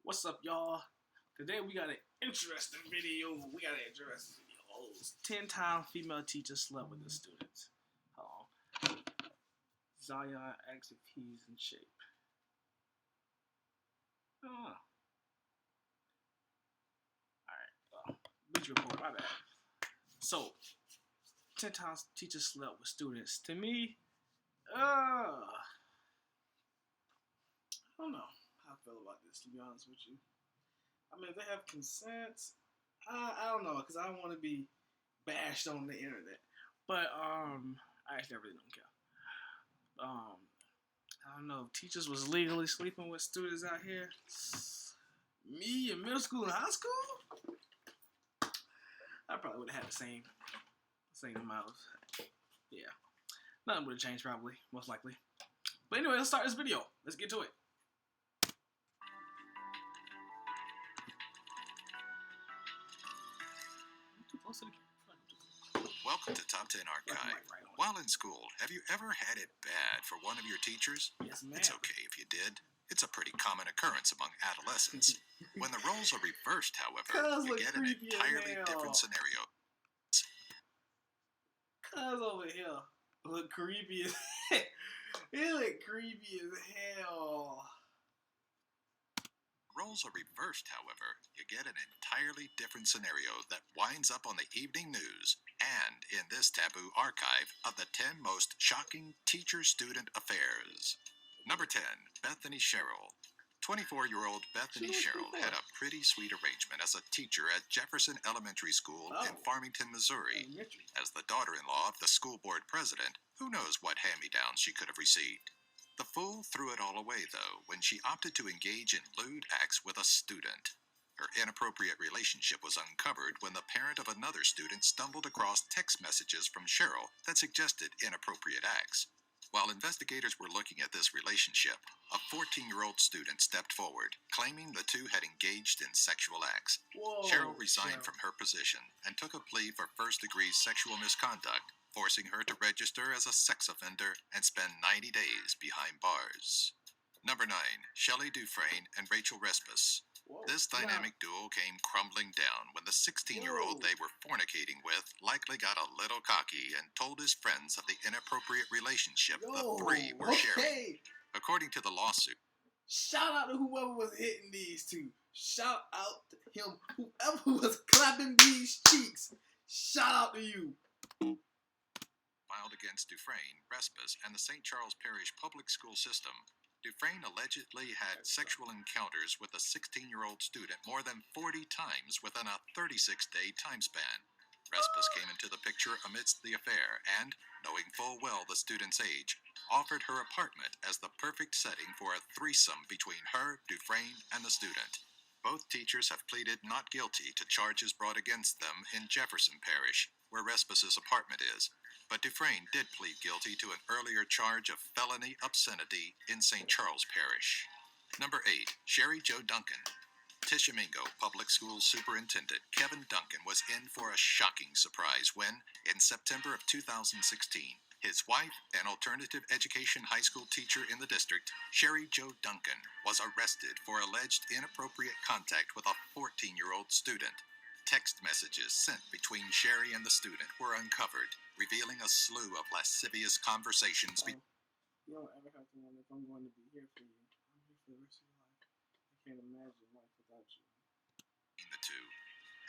What's up, y'all? Today we got an interesting video. Oh, 10-time female teacher slept with the students. Hold on. Zion asks if he's in shape. Oh. Alright. Bleacher Report, my bad. So, 10 times teacher slept with students. To me, I don't know how I feel about this, to be honest with you. I mean, if they have consent, I don't know, because I don't want to be bashed on the internet. But, I actually really don't care. I don't know, if teachers was legally sleeping with students out here. Me in middle school and high school, I probably would have had the same amount of, yeah. Nothing would have changed, probably, most likely. But anyway, let's start this video. Let's get to it. Welcome to Top 10 Archive. While in school, have you ever had it bad for one of your teachers? Yes, ma'am. It's okay if you did. It's a pretty common occurrence among adolescents. When the roles are reversed, however, you get an entirely different scenario. Cuz over here look creepy as hell. It look creepy as hell. Roles are reversed, however, you get an entirely different scenario that winds up on the evening news and in this taboo archive of the 10 most shocking teacher-student affairs. Number 10, Bethany Sherrill. 24-year-old Bethany Sherrill had a pretty sweet arrangement as a teacher at Jefferson Elementary School in Farmington, Missouri. As the daughter-in-law of the school board president, who knows what hand-me-downs she could have received. The fool threw it all away, though, when she opted to engage in lewd acts with a student. Her inappropriate relationship was uncovered when the parent of another student stumbled across text messages from Sherrill that suggested inappropriate acts. While investigators were looking at this relationship, a 14-year-old student stepped forward, claiming the two had engaged in sexual acts. Sherrill resigned from her position and took a plea for first-degree sexual misconduct, forcing her to register as a sex offender and spend 90 days behind bars. Number 9, Shelley Dufresne and Rachel Respis. This dynamic duo came crumbling down when the 16-year-old they were fornicating with likely got a little cocky and told his friends of the inappropriate relationship the three were sharing. According to the lawsuit, shout out to whoever was hitting these two. Shout out to him. Whoever was clapping these cheeks. Shout out to you. Filed against Dufresne, Respis, and the St. Charles Parish public school system. Dufresne allegedly had sexual encounters with a 16-year-old student more than 40 times within a 36-day time span. Respis came into the picture amidst the affair and, knowing full well the student's age, offered her apartment as the perfect setting for a threesome between her, Dufresne, and the student. Both teachers have pleaded not guilty to charges brought against them in Jefferson Parish, where Respis' apartment is. But Dufresne did plead guilty to an earlier charge of felony obscenity in St. Charles Parish. Number 8, Sherry Jo Duncan. Tishomingo Public Schools Superintendent Kevin Duncan was in for a shocking surprise when, in September of 2016, his wife, an alternative education high school teacher in the district, Sherry Jo Duncan, was arrested for alleged inappropriate contact with a 14-year-old student. Text messages sent between Sherry and the student were uncovered, revealing a slew of lascivious conversations. You don't ever have to wonder if I'm going to be here for you. I'm here for the rest of your life. I can't imagine life without you. The two.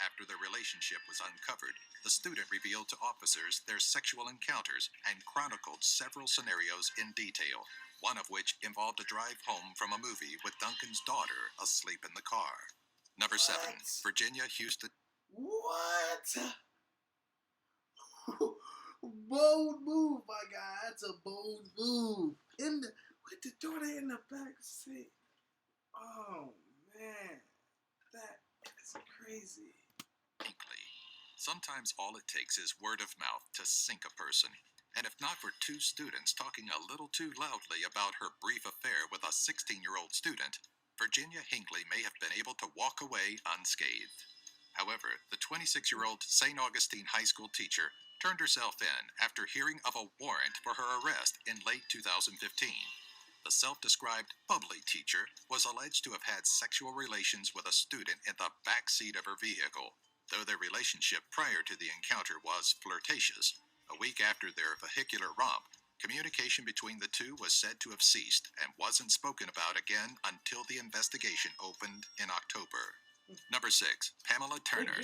After their relationship was uncovered, the student revealed to officers their sexual encounters and chronicled several scenarios in detail, one of which involved a drive home from a movie with Duncan's daughter asleep in the car. Number 7, Virginia Houston. What? Bold move, my guy. That's a bold move. With the daughter in the back seat. Oh, man. That is crazy. Sometimes all it takes is word of mouth to sink a person. And if not for two students talking a little too loudly about her brief affair with a 16-year-old student, Virginia Hinckley may have been able to walk away unscathed. However, the 26-year-old St. Augustine High School teacher turned herself in after hearing of a warrant for her arrest in late 2015. The self-described bubbly teacher was alleged to have had sexual relations with a student in the back seat of her vehicle, though their relationship prior to the encounter was flirtatious. A week after their vehicular romp, communication between the two was said to have ceased and wasn't spoken about again until the investigation opened in October. Number 6. Pamela Turner.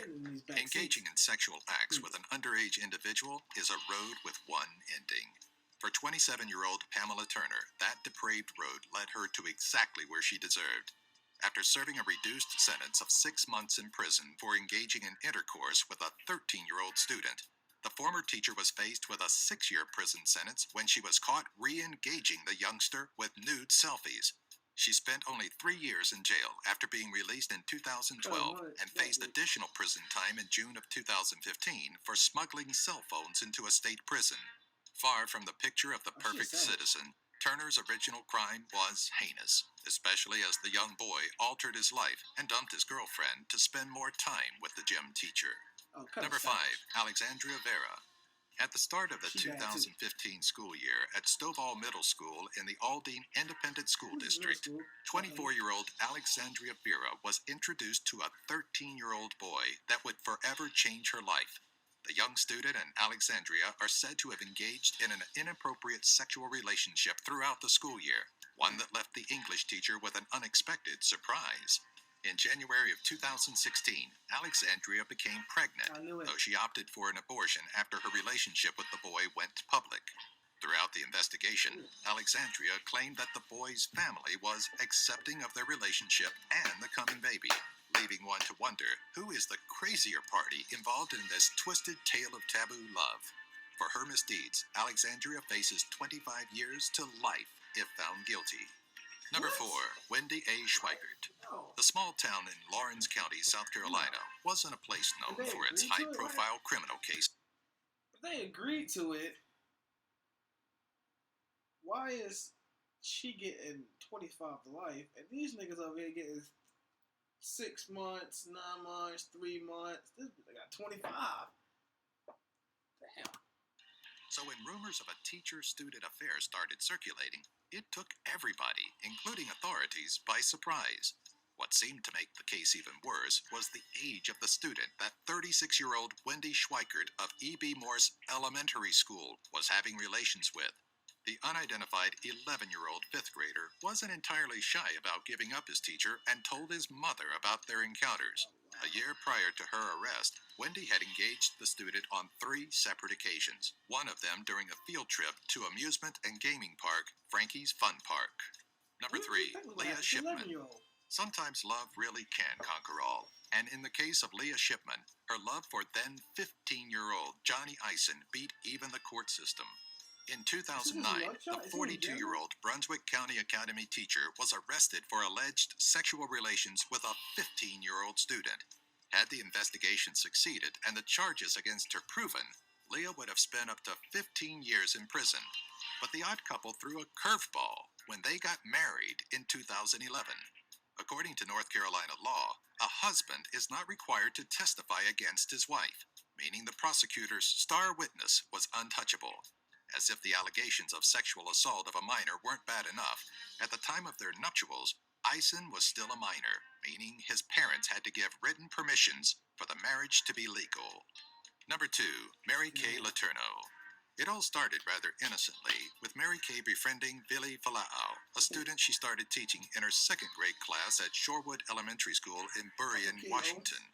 Engaging in sexual acts with an underage individual is a road with one ending. For 27-year-old Pamela Turner, that depraved road led her to exactly where she deserved. After serving a reduced sentence of 6 months in prison for engaging in intercourse with a 13-year-old student, the former teacher was faced with a 6-year prison sentence when she was caught re-engaging the youngster with nude selfies. She spent only 3 years in jail after being released in 2012 and faced additional prison time in June of 2015 for smuggling cell phones into a state prison. Far from the picture of the perfect citizen, Turner's original crime was heinous, especially as the young boy altered his life and dumped his girlfriend to spend more time with the gym teacher. Number 5. Alexandria Vera. At the start of the 2015 school year at Stovall Middle School in the Aldine Independent School District, 24-year-old Alexandria Vera was introduced to a 13-year-old boy that would forever change her life. The young student and Alexandria are said to have engaged in an inappropriate sexual relationship throughout the school year, one that left the English teacher with an unexpected surprise. In January of 2016, Alexandria became pregnant, though she opted for an abortion after her relationship with the boy went public. Throughout the investigation, Alexandria claimed that the boy's family was accepting of their relationship and the coming baby, leaving one to wonder who is the crazier party involved in this twisted tale of taboo love. For her misdeeds, Alexandria faces 25 years to life if found guilty. Number 4. Wendy A. Schweikert. The small town in Lawrence County, South Carolina, wasn't a place known for its high-profile criminal case. If they agreed to it, why is she getting 25 to life and these niggas over here getting 6 months, 9 months, 3 months? This they got 25. Damn. So when rumors of a teacher-student affair started circulating, it took everybody, including authorities, by surprise. What seemed to make the case even worse was the age of the student that 36-year-old Wendy Schweikert of E.B. Morse Elementary School was having relations with. The unidentified 11-year-old fifth grader wasn't entirely shy about giving up his teacher and told his mother about their encounters. A year prior to her arrest, Wendy had engaged the student on 3 separate occasions, one of them during a field trip to amusement and gaming park, Frankie's Fun Park. Number 3, Leah Shipman. Sometimes love really can conquer all, and in the case of Leah Shipman, her love for then 15-year-old Johnny Eisen beat even the court system. In 2009, the 42-year-old Brunswick County Academy teacher was arrested for alleged sexual relations with a 15-year-old student. Had the investigation succeeded and the charges against her proven, Leah would have spent up to 15 years in prison. But the odd couple threw a curveball when they got married in 2011. According to North Carolina law, a husband is not required to testify against his wife, meaning the prosecutor's star witness was untouchable. As if the allegations of sexual assault of a minor weren't bad enough, at the time of their nuptials, Eisen was still a minor, meaning his parents had to give written permissions for the marriage to be legal. Number 2, Mary Kay Letourneau. It all started rather innocently, with Mary Kay befriending Billy Falao, a student she started teaching in her 2nd grade class at Shorewood Elementary School in Burien, Washington.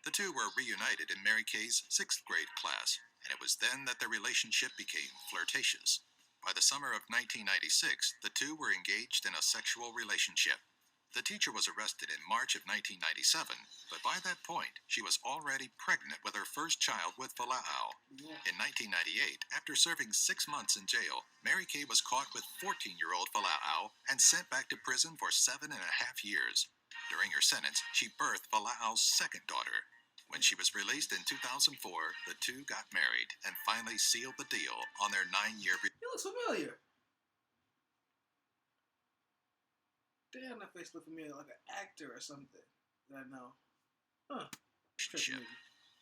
The two were reunited in Mary Kay's 6th grade class, and it was then that their relationship became flirtatious. By the summer of 1996, the two were engaged in a sexual relationship. The teacher was arrested in March of 1997, but by that point, she was already pregnant with her first child with Falao. In 1998, after serving 6 months in jail, Mary Kay was caught with 14-year-old Falao and sent back to prison for 7.5 years. During her sentence, she birthed Falao's 2nd daughter. When she was released in 2004, the two got married and finally sealed the deal on their 9-year He looks familiar. Damn, that face look familiar, like an actor or something that I know. Huh. relationship.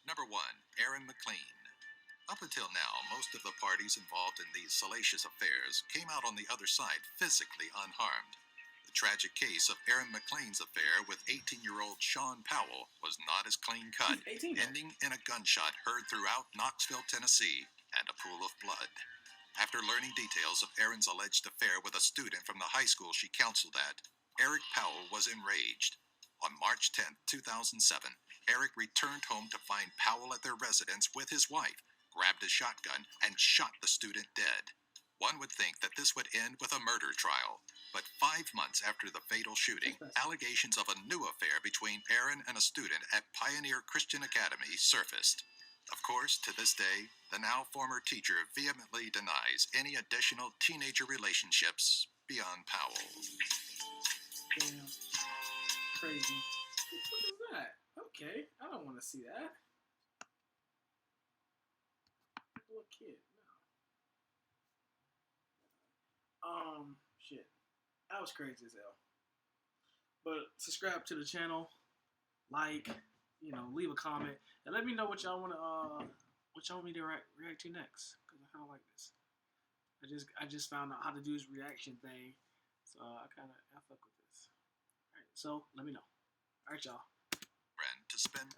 Number 1, Aaron McLean. Up until now, most of the parties involved in these salacious affairs came out on the other side physically unharmed. The tragic case of Aaron McLean's affair with 18-year-old Sean Powell was not as clean cut, He's 18 though. ending in a gunshot heard throughout Knoxville, Tennessee, and a pool of blood. After learning details of Aaron's alleged affair with a student from the high school she counseled at, Eric Powell was enraged. On March 10, 2007, Eric returned home to find Powell at their residence with his wife, grabbed a shotgun, and shot the student dead. One would think that this would end with a murder trial, but 5 months after the fatal shooting, allegations of a new affair between Aaron and a student at Pioneer Christian Academy surfaced. Of course, to this day, the now former teacher vehemently denies any additional teenager relationships beyond Powell. Damn. Crazy. What is that? Okay, I don't want to see that. Little kid. No. Shit. That was crazy as hell. But subscribe to the channel, like, leave a comment, and let me know what y'all want me to react to next. Cause I kind of like this. I just found out how to do this reaction thing, so I fuck with this. All right, so let me know. All right, y'all. To spend